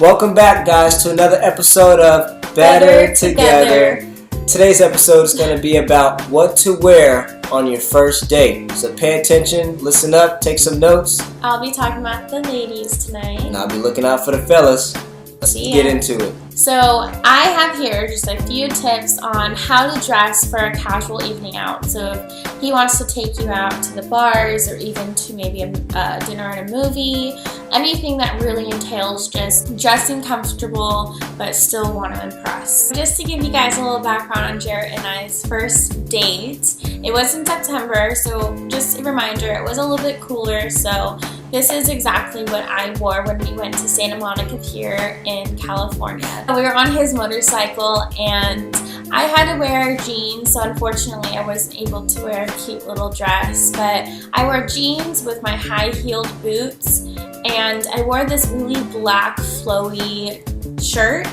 Welcome back, guys, to another episode of Better Together. Today's episode is going to be about what to wear on your first date. So pay attention, listen up, take some notes. I'll be talking about the ladies tonight. And I'll be looking out for the fellas. Let's get into it. So I have here just a few tips on how to dress for a casual evening out. So if he wants to take you out to the bars or even to maybe a dinner and a movie, anything that really entails just dressing comfortable but still want to impress. Just to give you guys a little background on Jarrett and I's first date, it was in September, so just a reminder, it was a little bit cooler, so this is exactly what I wore when we went to Santa Monica Pier in California. We were on his motorcycle and I had to wear jeans, so unfortunately I wasn't able to wear a cute little dress, but I wore jeans with my high-heeled boots and I wore this really black flowy shirt,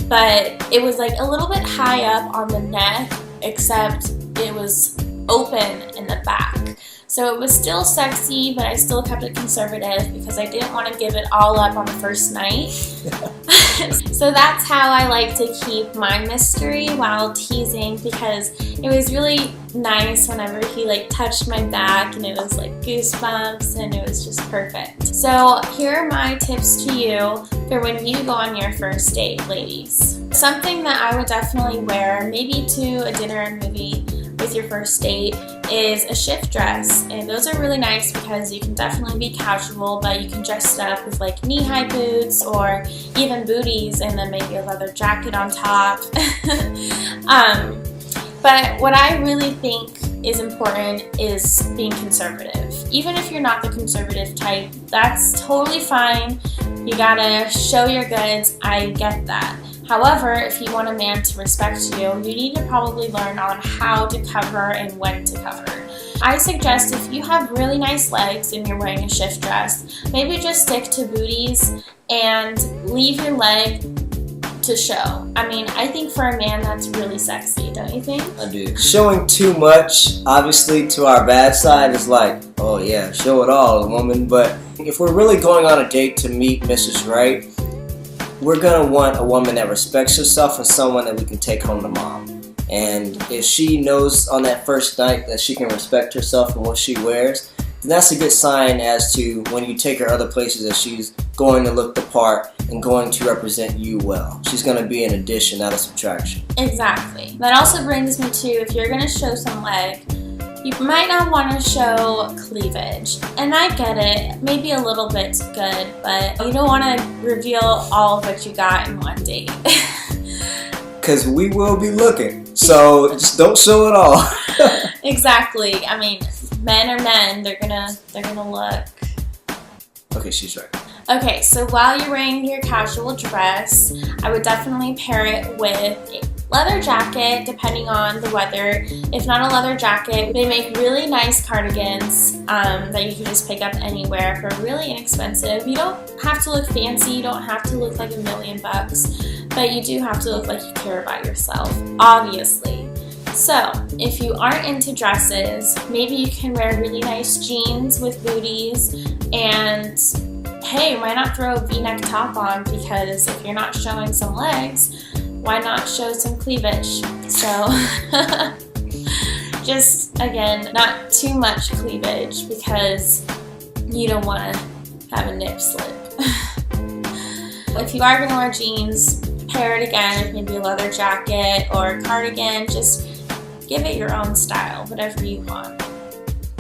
but it was like a little bit high up on the neck, except it was open in the back. So it was still sexy, but I still kept it conservative because I didn't want to give it all up on the first night. So that's how I like to keep my mystery while teasing, because it was really nice whenever he touched my back and it was like goosebumps and it was just perfect. So here are my tips to you for when you go on your first date, ladies. Something that I would definitely wear, maybe to a dinner and movie with your first date, is a shift dress, and those are really nice because you can definitely be casual, but you can dress it up with like knee-high boots or even booties and then maybe a leather jacket on top. But what I really think is important is being conservative. Even if you're not the conservative type, that's totally fine. You gotta show your goods, I get that. However, if you want a man to respect you, you need to probably learn on how to cover and when to cover. I suggest if you have really nice legs and you're wearing a shift dress, maybe just stick to booties and leave your leg to show. I mean, I think for a man that's really sexy, don't you think? I do. Showing too much, obviously, to our bad side is like, oh yeah, show it all, woman. But if we're really going on a date to meet Mrs. Right, we're going to want a woman that respects herself and someone that we can take home to mom. And if she knows on that first night that she can respect herself and what she wears, then that's a good sign as to when you take her other places that she's going to look the part and going to represent you well. She's going to be an addition, not a subtraction. Exactly. That also brings me to, if you're going to show some leg, you might not want to show cleavage. And I get it, maybe a little bit's good, but you don't want to reveal all of what you got in one date. Because we will be looking, so just don't show it all. Exactly. I mean, men are men, they're gonna look. Okay, she's right. Okay, so while you're wearing your casual dress, I would definitely pair it with a leather jacket, depending on the weather. If not a leather jacket, they make really nice cardigans that you can just pick up anywhere for really inexpensive. You don't have to look fancy, you don't have to look like $1 million, but you do have to look like you care about yourself, obviously. So, if you aren't into dresses, maybe you can wear really nice jeans with booties, and hey, why not throw a V-neck top on, because if you're not showing some legs, why not show some cleavage? So, just, again, not too much cleavage because you don't want to have a nip slip. If you are going to wear jeans, pair it again with maybe a leather jacket or a cardigan. Just give it your own style, whatever you want.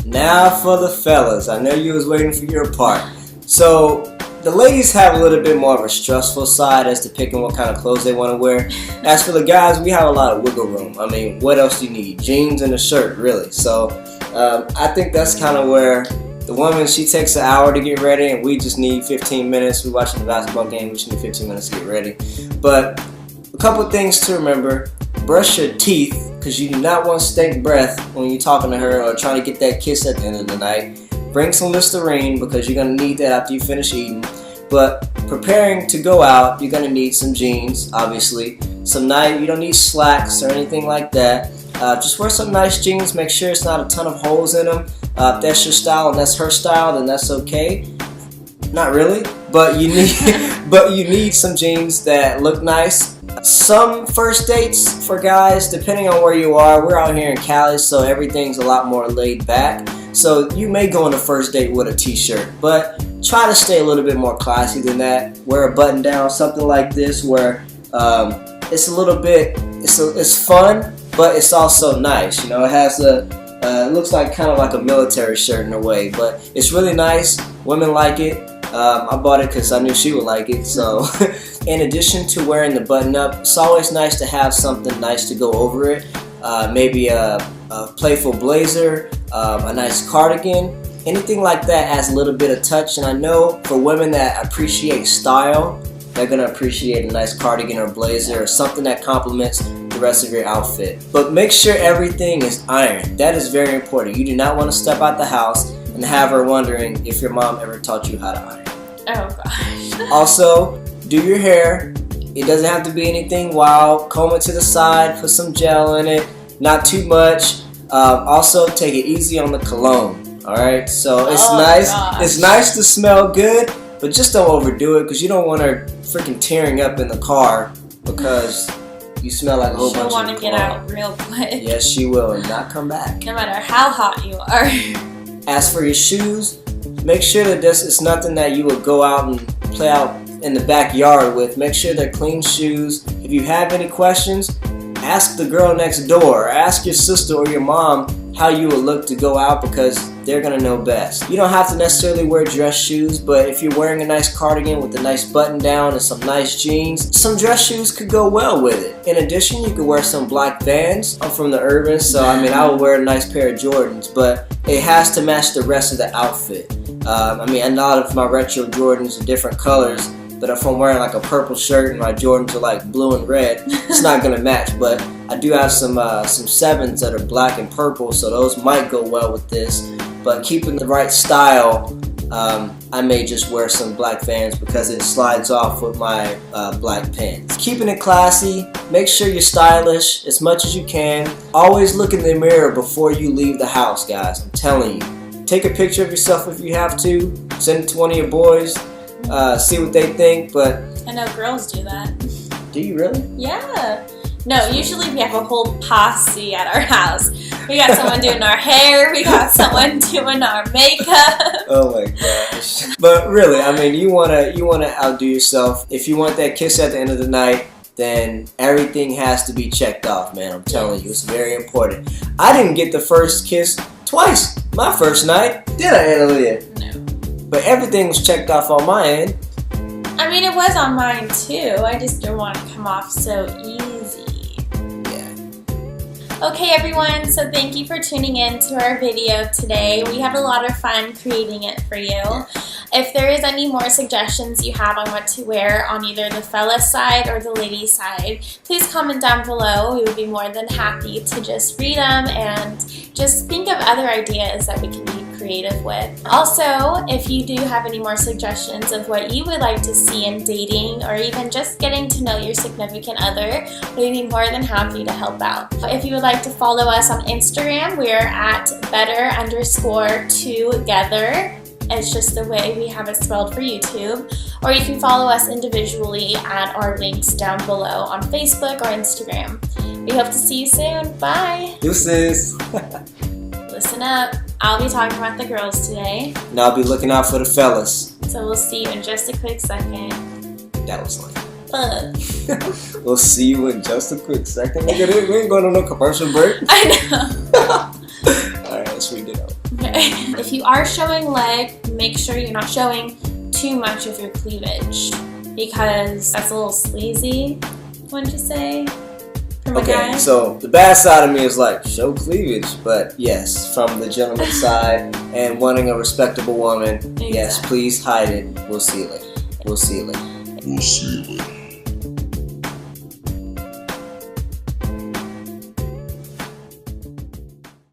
Now for the fellas. I know you was waiting for your part. So, the ladies have a little bit more of a stressful side as to picking what kind of clothes they want to wear. As for the guys, we have a lot of wiggle room. I mean, what else do you need? Jeans and a shirt, really. So, I think that's kind of where the woman, she takes an hour to get ready, and we just need 15 minutes. We're watching the basketball game, we just need 15 minutes to get ready. But a couple things to remember. Brush your teeth, because you do not want stank breath when you're talking to her or trying to get that kiss at the end of the night. Bring some Listerine, because you're going to need that after you finish eating. But preparing to go out, you're going to need some jeans, obviously. You don't need slacks or anything like that. Just wear some nice jeans. Make sure it's not a ton of holes in them. If that's your style and that's her style, then that's okay. Not really, but you need some jeans that look nice. Some first dates for guys, depending on where you are, we're out here in Cali, so everything's a lot more laid back. So you may go on a first date with a t-shirt, but try to stay a little bit more classy than that. Wear a button down, something like this, where it's a little bit, it's fun, but it's also nice. You know, it has it looks like kind of like a military shirt in a way, but it's really nice. Women like it. I bought it because I knew she would like it. So, in addition to wearing the button up, it's always nice to have something nice to go over it. Maybe a playful blazer, a nice cardigan. Anything like that adds a little bit of touch. And I know for women that appreciate style, they're going to appreciate a nice cardigan or blazer or something that complements the rest of your outfit. But make sure everything is ironed. That is very important. You do not want to step out the house and have her wondering if your mom ever taught you how to iron. Oh gosh. Also, do your hair. It doesn't have to be anything wild. Comb it to the side, put some gel in it, not too much. Also, take it easy on the cologne. Alright, so it's nice. Gosh. It's nice to smell good, but just don't overdo it because you don't want her freaking tearing up in the car because you smell like a whole bunch of cologne. She'll want to get out real quick. Yes, she will, and not come back. No matter how hot you are. As for your shoes, make sure that this is nothing that you would go out and play out in the backyard with. Make sure they're clean shoes. If you have any questions, ask the girl next door. Or ask your sister or your mom how you would look to go out because they're going to know best. You don't have to necessarily wear dress shoes, but if you're wearing a nice cardigan with a nice button down and some nice jeans, some dress shoes could go well with it. In addition, you could wear some black Vans. I'm from the urban, so I would wear a nice pair of Jordans, but it has to match the rest of the outfit. A lot of my retro Jordans are different colors, but if I'm wearing like a purple shirt and my Jordans are like blue and red, it's not gonna match. But I do have some 7s that are black and purple, so those might go well with this. But keeping the right style, I may just wear some black Vans because it slides off with my black pants. Keeping it classy, make sure you're stylish as much as you can. Always look in the mirror before you leave the house, guys. I'm telling you. Take a picture of yourself if you have to. Send it to one of your boys. See what they think. But I know girls do that. do you really? Yeah. No, usually we have a whole posse at our house. We got someone doing our hair. We got someone doing our makeup. Oh my gosh. But really, you wanna outdo yourself. If you want that kiss at the end of the night, then everything has to be checked off, man. I'm telling you, it's very important. I didn't get the first kiss twice my first night, did I, Analia? No. But everything was checked off on my end. It was on mine too. I just don't want to come off so easy. Yeah. Okay, everyone, so thank you for tuning in to our video today. We had a lot of fun creating it for you. If there is any more suggestions you have on what to wear on either the fella side or the lady side, please comment down below. We would be more than happy to just read them and just think of other ideas that we can be creative with. Also, if you do have any more suggestions of what you would like to see in dating or even just getting to know your significant other, we'd be more than happy to help out. If you would like to follow us on Instagram, we're at better_together. It's just the way we have it spelled for YouTube. Or you can follow us individually at our links down below on Facebook or Instagram. We hope to see you soon. Bye. Deuces. Listen up. I'll be talking about the girls today. And I'll be looking out for the fellas. So we'll see you in just a quick second. That was lame. Fuck. We'll see you in just a quick second. Look at it. We ain't going on no commercial break. I know. Alright, let's read it out. Okay. If you are showing leg, make sure you're not showing too much of your cleavage because that's a little sleazy, wouldn't you say? From a guy? So the bad side of me is like, show cleavage, but yes, from the gentleman's side and wanting a respectable woman, yes, please hide it. We'll see you later. We'll see you later. We'll see you later.